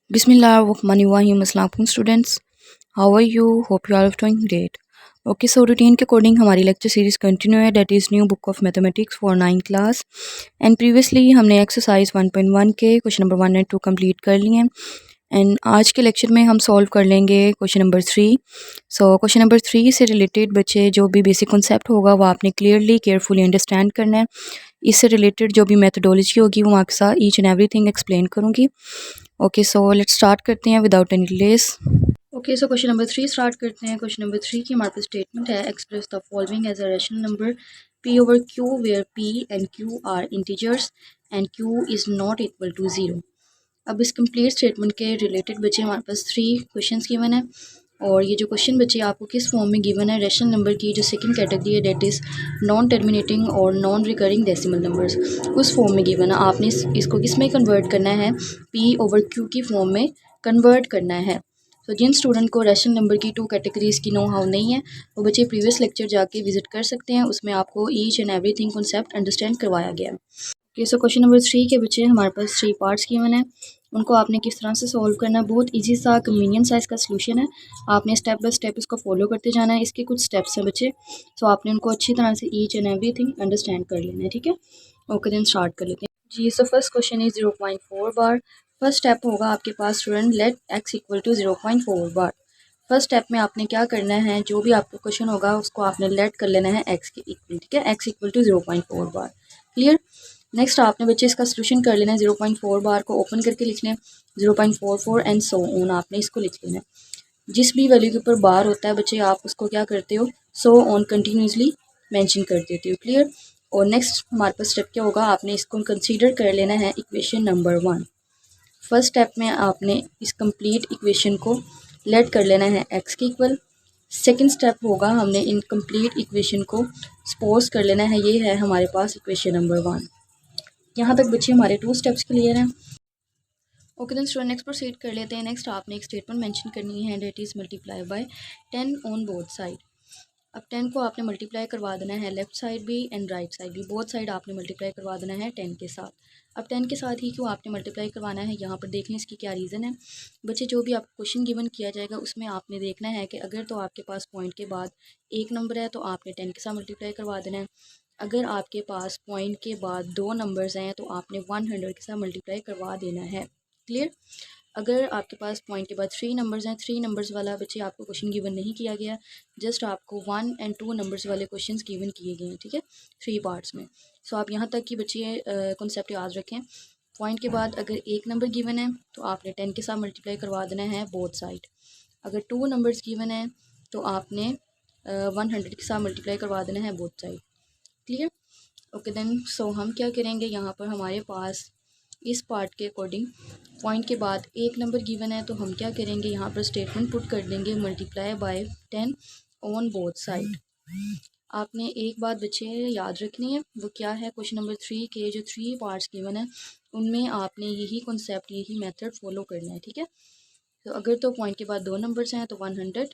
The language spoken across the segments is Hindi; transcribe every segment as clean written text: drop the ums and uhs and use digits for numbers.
Bismillahirrahmanirrahim. Assalamualaikum students. How are you? Hope you are doing great. Okay so routine के अकॉर्डिंग हमारी लेक्चर सीरीज़ कंटिन्यू है, that is new book of mathematics for 9th class. And previously हमने एक्सरसाइज 1.1 के क्वेश्चन नंबर 1 एंड 2 कंप्लीट कर लिए हैं। एंड आज के लेक्चर में हम सॉल्व कर लेंगे क्वेश्चन नंबर 3। सो क्वेश्चन नंबर 3 से रिलेटेड बच्चे जो भी बेसिक कॉन्सेप्ट होगा वो आपने क्लियरली केयरफुली अंडरस्टैंड करना है। इससे रिलेटेड जो भी मेथडोलॉजी होगी वो आपके साथ ईच एंड एवरीथिंग एक्सप्लेन करूँगी। ओके सो लेट्स स्टार्ट करते हैं without any delays. Okay so question number 3 start करते हैं। क्वेश्चन नंबर 3 की हमारे पास स्टेटमेंट है, express the following as a rational number p over q where p and q are integers and q is not equal to 0। अब इस कंप्लीट स्टेटमेंट के रिलेटेड बच्चे हमारे पास 3 क्वेश्चंस गिवन है और ये जो क्वेश्चन बच्चे आपको किस फॉर्म में गिवन है, रैशनल नंबर की जो सेकंड कैटेगरी है डेट इज़ नॉन टर्मिनेटिंग और नॉन रिकरिंग डेसिमल नंबर्स, उस फॉर्म में गिवन है। आपने इसको किस में कन्वर्ट करना है, p over q की फॉर्म में कन्वर्ट करना है। तो जिन स्टूडेंट को रैशनल नंबर की 2 कैटेगरीज़ की नो हाउ नहीं है वो बच्चे प्रीवियस लेक्चर जाके विजिट कर सकते हैं, उसमें आपको each and everything concept understand करवाया गया है। ओके सो क्वेश्चन नंबर 3 के बच्चे हमारे पास 3 पार्ट्स गिवन है, उनको आपने किस तरह से सॉल्व करना है। बहुत इजी सा कन्वीनियंट सा इसका सलूशन है, आपने स्टेप बाय स्टेप इसको फॉलो करते जाना है। इसके कुछ स्टेप्स हैं बच्चे, सो आपने उनको अच्छी तरह से ईच एंड एवरीथिंग अंडरस्टैंड कर लेना है, ठीक है। ओके देन स्टार्ट कर लेते हैं जी। So first question is 0.4 bar. First step होगा आपके पास student, let x equal to 0.4 bar. First step में आपने क्या करना है, जो भी आपका क्वेश्चन होगा उसको आपने लेट कर लेना है x के इक्वल, ठीक है, x equal to 0.4 bar. Clear. Next आपने बच्चे इसका सोल्यूशन कर लेना है। 0.4 बार को ओपन करके लिख लें, 0.44 एंड सो ऑन आपने इसको लिख लेना है। जिस भी वैल्यू के ऊपर बार होता है बच्चे आप उसको क्या करते हो, सो ऑन कंटिन्यूसली मेंशन कर देते हो। क्लियर। और नेक्स्ट हमारे पास स्टेप क्या होगा, आपने इसको कंसीडर कर लेना है इक्वेशन नंबर 1। फर्स्ट स्टेप में आपने इस कंप्लीट इक्वेशन को लेट कर लेना है x के इक्वल। सेकंड स्टेप होगा हमने इन कंप्लीट इक्वेशन को सपोज कर लेना है, ये है हमारे पास इक्वेशन नंबर 1। यहाँ तक बच्चे हमारे 2 स्टेप्स क्लियर हैं। Okay then student next proceed कर लेते हैं। नेक्स्ट आपने एक स्टेटमेंट मेंशन करनी है, that is multiply by 10 on both side. अब 10 को आपने मल्टीप्लाई करवा देना है लेफ्ट साइड भी एंड राइट साइड भी, बोथ साइड आपने मल्टीप्लाई करवा देना है 10 के साथ। अब 10 के साथ ही क्यों आपने मल्टीप्लाई करवाना है, यहाँ पर देख लें इसकी क्या रीज़न है। बच्चे जो भी आपको क्वेश्चन गिवन किया जाएगा उसमें आपने देखना है कि अगर तो आपके पास पॉइंट के बाद एक नंबर है तो आपने 10 के साथ मल्टीप्लाई करवा देना है। अगर आपके पास पॉइंट के बाद 2 नंबर्स हैं तो आपने 100 के साथ मल्टीप्लाई करवा देना है। क्लियर। अगर आपके पास पॉइंट के बाद 3 नंबर्स हैं, 3 नंबर्स वाला बच्चे आपको क्वेश्चन गिवन नहीं किया गया, जस्ट आपको 1 एंड 2 नंबर्स वाले क्वेश्चंस गिवन किए गए हैं, ठीक है, 3 पार्ट्स में। सो आप यहाँ तक कि बच्चे कॉन्सेप्ट याद रखें। पॉइंट के बाद अगर एक नंबर गिवन है तो आपने 10 के साथ मल्टीप्लाई करवा देना है बोथ साइड। अगर 2 नंबर्स गिवन है तो आपने 100 के साथ मल्टीप्लाई करवा देना है both side. Clear. Okay then so हम क्या करेंगे, यहाँ पर हमारे पास इस पार्ट के अकॉर्डिंग पॉइंट के बाद एक नंबर गिवन है तो हम क्या करेंगे, यहाँ पर स्टेटमेंट पुट कर देंगे multiply by 10 on both side. आपने एक बात बच्चे याद रखनी है, वो क्या है, क्वेश्चन नंबर 3 के जो 3 पार्ट्स गिवन है उनमें आपने यही कॉन्सेप्ट यही मेथड फॉलो करना है, ठीक है। तो अगर तो पॉइंट के बाद 2 नंबर्स हैं तो 100,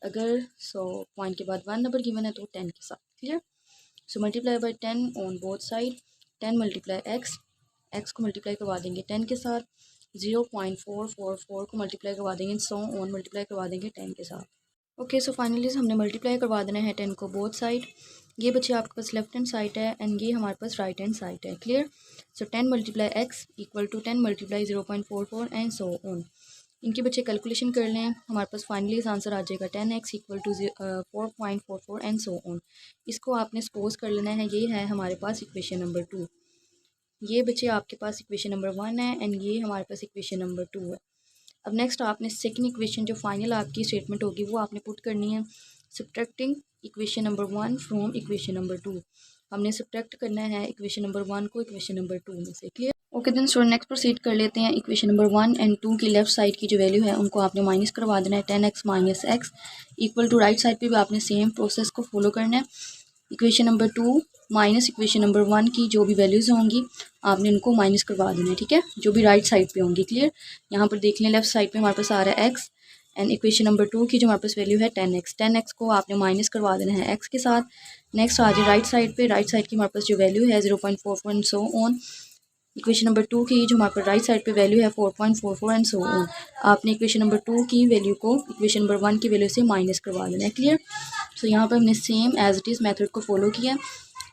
अगर पॉइंट के बाद 1 नंबर गिवन है तो 10 के साथ। Clear. So multiply by 10 on both side, 10 multiply x को मल्टीप्लाई करवा देंगे 10 के साथ, 0.444 को मल्टीप्लाई करवा देंगे, सो ऑन मल्टीप्लाई करवा देंगे 10 के साथ। ओके सो फाइनली हमने मल्टीप्लाई करवा देना है 10 को बोथ साइड। ये बच्चे आपके पास लेफ्ट हैंड साइड है एंड ये हमारे पास राइट हैंड साइड है। Clear. So 10 multiply x equal to 10 multiply 0.44 and so on. इनके बच्चे कैलकुलेशन कर लें, हमारे पास फाइनली आंसर आ जाएगा 10x equal to 4.44 and so on. इसको आपने सपोज कर लेना है, ये है हमारे पास इक्वेशन नंबर 2। ये बच्चे आपके पास इक्वेशन नंबर 1 है एंड ये हमारे पास इक्वेशन नंबर 2 है। अब नेक्स्ट आपने सेकंड इक्वेशन जो फाइनल आपकी स्टेटमेंट होगी वो आपने पुट करनी है, subtracting equation number 1 from equation number 2। हमने सब्ट्रैक्ट करना है इक्वेशन नंबर 1 को इक्वेशन नंबर 2 में से। Clear. Okay then student next proceed कर लेते हैं। इक्वेशन नंबर 1 एंड 2 की लेफ्ट साइड की जो वैल्यू है उनको आपने माइनस करवा देना है, 10x minus x equal to right side पे भी आपने सेम प्रोसेस को फॉलो करना है। Equation number 2 minus equation number 1 की जो भी वैल्यूज़ होंगी आपने उनको माइनस करवा देना है, ठीक है, जो भी राइट साइड पे होंगी। क्लियर। यहाँ पर देख लें लेफ्ट साइड पे हमारे पास आ रहा है x एंड इक्वेशन नंबर 2 की जो हमारे पास वैल्यू है 10x को आपने माइनस करवा देना है x के साथ। नेक्स्ट आ जाए राइट साइड पे, राइट साइड की हमारे पास जो वैल्यू है 0.44 and so on. Equation number 2 की जो हमारे पास राइट साइड पे वैल्यू है 4.44 एंड सो ऑन, आपने इक्वेशन नंबर 2 की वैल्यू को इक्वेशन नंबर 1 की वैल्यू से माइनस करवा देना है। क्लियर। सो यहाँ पर हमने same as it is method को फॉलो किया।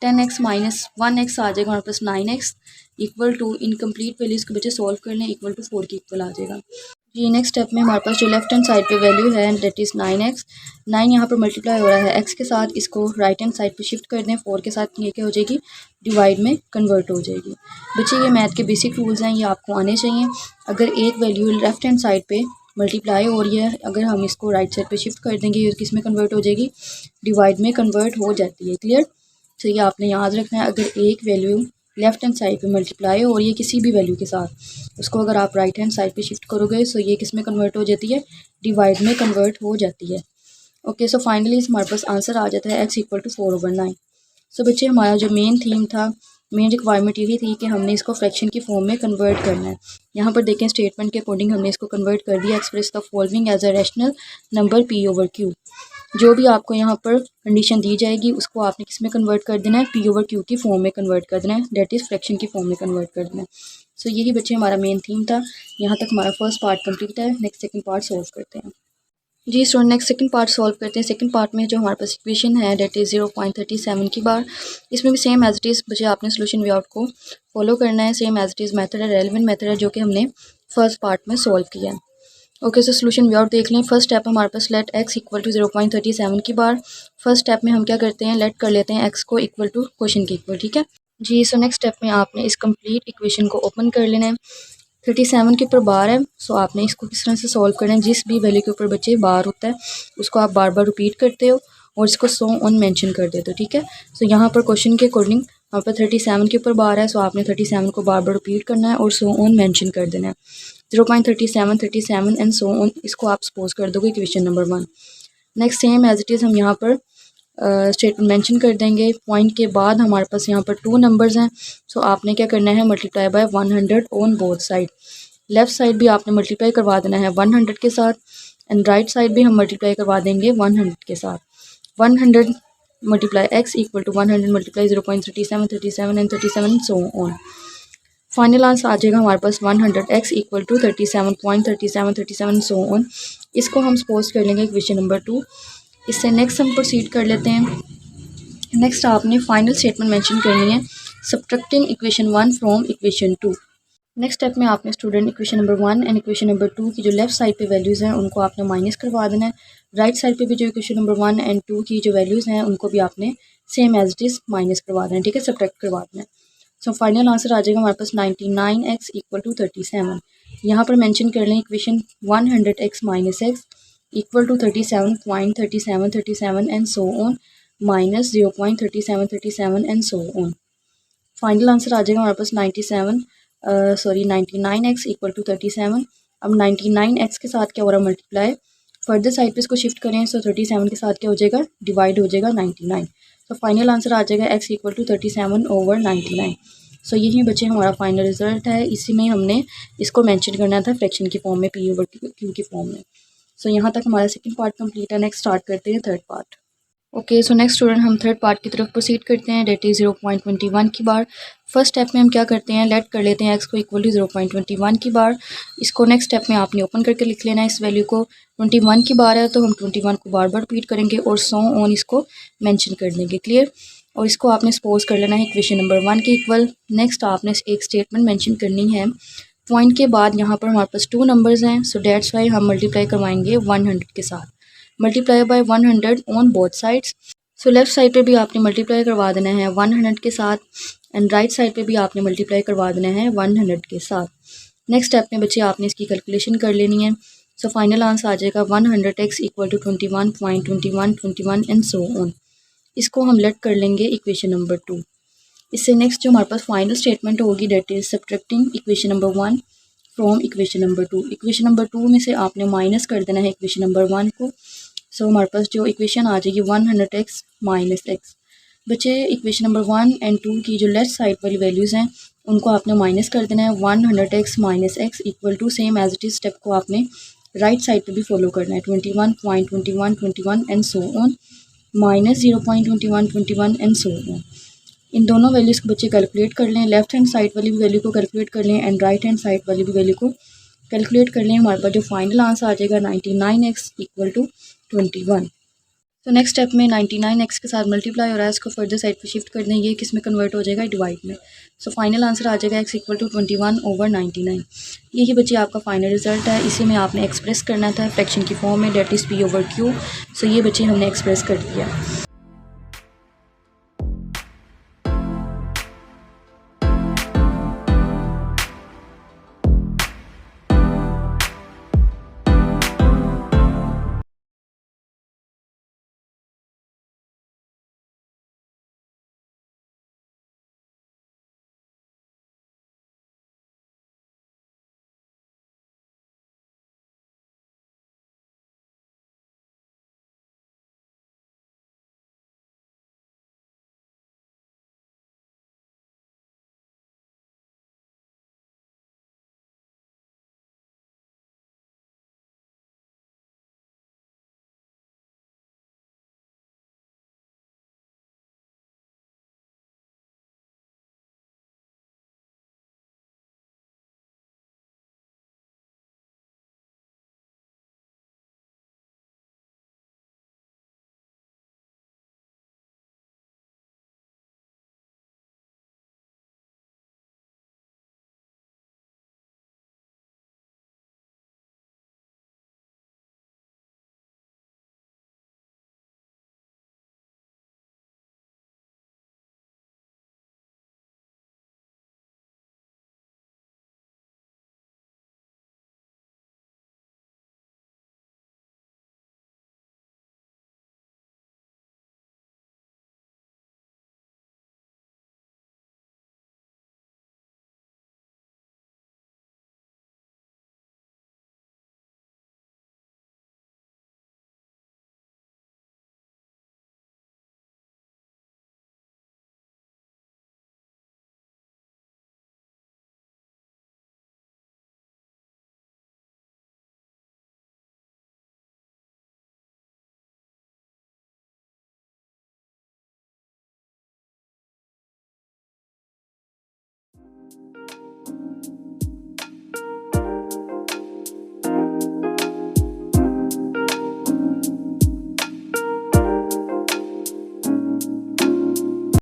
10x माइनस 1x आ जाएगा हमारे पास 9x equal to incomplete values के बच्चे सॉल्व कर लें इक्वल टू 4 के इक्वल आ जाएगा जी। नेक्स्ट स्टेप में हमारे पास जो लेफ्ट हैंड साइड पे वैल्यू है दैट इज़ 9x, 9 यहाँ पर मल्टीप्लाई हो रहा है x के साथ, इसको राइट हैंड साइड पे शिफ्ट कर दें, 4 के साथ ये क्या हो जाएगी, डिवाइड में कन्वर्ट हो जाएगी। बच्चे ये मैथ के बेसिक रूल्स हैं, ये आपको आने चाहिए। अगर एक वैल्यू लेफ्ट हैंड साइड पे मल्टीप्लाई हो रही है, अगर हम इसको राइट साइड पे शिफ्ट कर देंगे किस में कन्वर्ट हो जाएगी, डिवाइड में कन्वर्ट हो जाती है। क्लियर। तो ये आपने याद रखना है, अगर एक वैल्यू लेफ्ट हैंड साइड पे मल्टीप्लाई हो रही है किसी भी वैल्यू के साथ, उसको अगर आप राइट हैंड साइड पे शिफ्ट करोगे सो ये किस में कन्वर्ट हो जाती है, डिवाइड में कन्वर्ट हो जाती है। ओके, सो फाइनली हमारे पास आंसर आ जाता है x इक्वल टू 4/9। सो बच्चे हमारा जो मेन थीम था, मेन रिक्वायरमेंट यही थी कि हमने इसको फ्रैक्शन की फॉर्म में कन्वर्ट करना है। यहाँ पर देखें स्टेटमेंट के अकॉर्डिंग हमने इसको कन्वर्ट कर दिया। Express the following as a rational number p/q। जो भी आपको यहाँ पर कंडीशन दी जाएगी उसको आपने किस में कन्वर्ट कर देना है, p/q की फॉर्म में कन्वर्ट कर देना है, दैट इज़ फ्रैक्शन की फॉर्म में कन्वर्ट कर देना है। सो यही बच्चे हमारा मेन थीम था। यहाँ तक हमारा फर्स्ट पार्ट कंप्लीट है। नेक्स्ट सेकंड पार्ट सॉल्व करते हैं जी। Student next second part solve करते हैं। सेकंड पार्ट में जो हमारे पास इक्वेशन है दैट इज़ 0.37 की बार, इसमें भी सेम एज इट इज़ बच्चे आपने सोल्यूशन वे आउट को फॉलो करना है। Same as it is method है, रेलेवेंट मेथड है जो कि हमने फर्स्ट पार्ट में सॉल्व किया है। Okay, so solution way out देख लें। फर्स्ट स्टेप हमारे पास लेट x इक्वल टू 0.37 की बार। फर्स्ट स्टेप में हम क्या करते हैं, लेट कर लेते हैं x को इक्वल टू क्वेश्चन के इक्वल। ठीक है जी। सो नेक्स्ट स्टेप में आपने इस कंप्लीट इक्वेशन को ओपन कर लेना है। 37 के ऊपर बार है, सो आपने इसको किस तरह से सॉल्व करना है, जिस भी वैल्यू के ऊपर बच्चे बार होता है उसको आप बार बार रिपीट करते हो और इसको सो ऑन मेंशन कर देते हो। ठीक है। सो यहाँ पर क्वेश्चन के अकॉर्डिंग यहाँ पर 37 के ऊपर बार है, सो आपने 37 को बार बार रिपीट करना है और सो ऑन मेंशन कर देना है। 0.37 37 एंड सो ऑन, इसको आप सपोज कर दोगे equation number 1। Next same as it is हम यहाँ पर स्टेटमेंट मेंशन कर देंगे। पॉइंट के बाद हमारे पास यहाँ पर 2 नंबर्स हैं, सो आपने क्या करना है, multiply by 100 on both side. Left side भी आपने मल्टीप्लाई करवा देना है 100 के साथ एंड राइट साइड भी हम मल्टीप्लाई करवा देंगे 100 के साथ। 100 multiply x equal to 100 multiply 0.37 37 and 37 so on. Final answer आ जाएगा हमारे पास 100x equal to 37.37 37 so on. इसको हम सपोज कर लेंगे इक्वेशन नंबर 2। इससे नेक्स्ट हम प्रोसीड कर लेते हैं। नेक्स्ट आपने फाइनल स्टेटमेंट मेंशन करनी है, subtracting equation 1 from equation 2। Next step में आपने student equation number 1 and equation number 2 की जो लेफ्ट साइड पे वैल्यूज़ हैं उनको आपने माइनस करवा देना है। राइट साइड पे भी जो इक्वेशन नंबर 1 एंड 2 की जो वैल्यूज़ हैं उनको भी आपने same as it is minus करवा देना है। ठीक है, सब्ट्रैक्ट करवा देना है। सो फाइनल आंसर आ जाएगा हमारे पास 99x इक्वल टू 37। यहाँ पर मेंशन कर लें equation 100x minus x equal to 37.37 37 and so on minus 0.37 37 and so on. Final answer आ जाएगा हमारे पास 99x इक्वल टू 37। अब 99x के साथ क्या हो रहा है, मल्टीप्लाई। फर्दर साइड पे इसको शिफ्ट करें सो 37 के साथ क्या हो जाएगा, डिवाइड हो जाएगा 99। तो फाइनल आंसर आ जाएगा x इक्वल टू 37/99। सो यही बच्चे हमारा फाइनल रिजल्ट है। इसी में हमने इसको मेंशन करना था फ्रैक्शन की फॉर्म में, p/q की फॉर्म में। सो यहाँ तक हमारा सेकंड पार्ट कंप्लीट है। नेक्स्ट स्टार्ट करते हैं third part. Okay, so next student हम थर्ड पार्ट की तरफ प्रोसीड करते हैं, डेट इज़ 0.21 की बार। फर्स्ट स्टेप में हम क्या करते हैं, लेट कर लेते हैं x को इक्वल टू 0.21 की बार। इसको नेक्स्ट स्टेप में आपने ओपन करके लिख लेना है। इस वैल्यू को 21 की बार है तो हम 21 को बार बार रिपीट करेंगे और सो ऑन इसको मेंशन कर देंगे। क्लियर। और इसको आपने सपोज कर लेना है इक्वेशन नंबर 1 के इक्वल। नेक्स्ट आपने एक स्टेटमेंट मेंशन करनी है। पॉइंट के बाद यहाँ पर हमारे पास 2 नंबर्स हैं, सो डेट्स वाई हम मल्टीप्लाई करवाएंगे 100 के साथ। Multiply by 100 on both sides. So left side पे भी आपने मल्टीप्लाई करवा देना है 100 के साथ एंड राइट साइड पे भी आपने मल्टीप्लाई करवा देना है 100 के साथ। नेक्स्ट स्टेप में बच्चे आपने इसकी कैलकुलेशन कर लेनी है। सो फाइनल आंसर आ जाएगा 100x equal to 21.21 and so on. इसको हम लेट कर लेंगे इक्वेशन नंबर 2। इससे नेक्स्ट जो हमारे पास फाइनल स्टेटमेंट होगी that is subtracting equation number 1 from equation number 2। Equation number 2 में से आपने माइनस कर देना है इक्वेशन नंबर 1 को। सो हमारे पास जो इक्वेशन आ जाएगी 100x माइनस x। बच्चे इक्वेशन नंबर 1 एंड 2 की जो लेफ्ट साइड वाली वैल्यूज़ हैं उनको आपने माइनस कर देना है। 100x minus x equal to same as it is step को आपने राइट साइड पे भी फॉलो करना है, 21.21 21 and so on minus 0.21 21 and so on. इन दोनों वैल्यूज़ को बच्चे कैलकुलेट कर लें। लेफ्ट हैंड साइड वाली भी वैल्यू को कैलकुलेट कर लें एंड राइट हैंड साइड वाली भी वैल्यू को कैलकुलेट कर लें। हमारे पास जो फाइनल आंसर आ जाएगा 99x इक्वल टू 21। तो नेक्स्ट स्टेप में 99x के साथ मल्टीप्लाई हो रहा है, इसको फर्दर साइड पे शिफ्ट कर दें, ये किस में कन्वर्ट हो जाएगा, डिवाइड में। सो फाइनल आंसर आ जाएगा x इक्वल टू 21/99। यही बच्चे आपका फाइनल रिजल्ट है। इसी में आपने एक्सप्रेस करना था फ्रैक्शन की फॉर्म में, डेट इज़ p/q। सो ये बच्चे हमने एक्सप्रेस कर दिया।